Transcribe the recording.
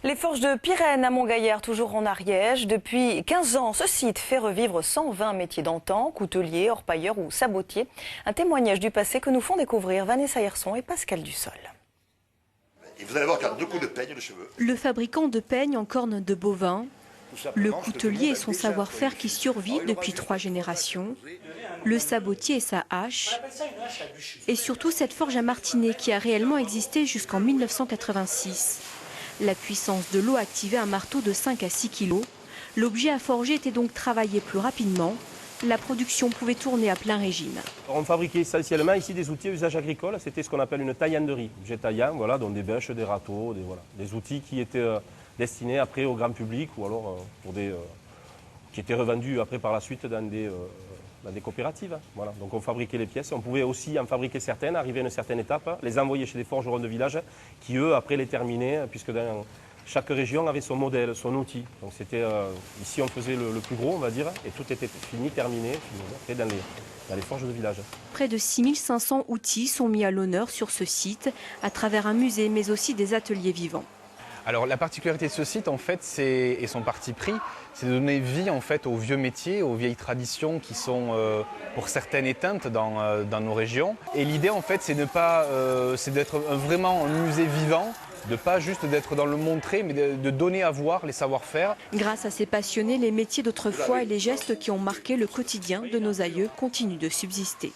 Les forges de Pyrène à Montgaillard, toujours en Ariège. Depuis 15 ans, ce site fait revivre 120 métiers d'antan, coutelier, orpailleur ou sabotier. Un témoignage du passé que nous font découvrir Vanessa Hirson et Pascal Dussol. Et vous allez voir qu'il y a 2 coups de peigne de cheveux. Le fabricant de peigne en corne de bovin, le coutelier et son savoir-faire qui survit depuis 3 générations, le sabotier et sa hache, et surtout cette forge à martinet qui a réellement existé jusqu'en 1986. La puissance de l'eau activait un marteau de 5 à 6 kg. L'objet à forger était donc travaillé plus rapidement. La production pouvait tourner à plein régime. On fabriquait essentiellement ici des outils à usage agricole. C'était ce qu'on appelle une taillanderie. Objet taillant, voilà, donc des bêches, des râteaux, des outils qui étaient destinés après au grand public ou alors qui étaient revendus après par la suite dans des coopératives. Voilà. Donc on fabriquait les pièces. On pouvait aussi en fabriquer certaines, arriver à une certaine étape, les envoyer chez des forgerons de village qui, eux, après les terminaient, puisque dans chaque région avait son modèle, son outil. Donc c'était ici on faisait le plus gros, on va dire, et tout était fini, terminé, après dans les forges de village. Près de 6500 outils sont mis à l'honneur sur ce site, à travers un musée, mais aussi des ateliers vivants. Alors la particularité de ce site, en fait, et son parti pris, c'est de donner vie en fait aux vieux métiers, aux vieilles traditions qui sont pour certaines éteintes dans nos régions. Et l'idée, en fait, c'est d'être vraiment un musée vivant, de pas juste d'être dans le montrer, mais de donner à voir les savoir-faire. Grâce à ces passionnés, les métiers d'autrefois et les gestes qui ont marqué le quotidien de nos aïeux continuent de subsister.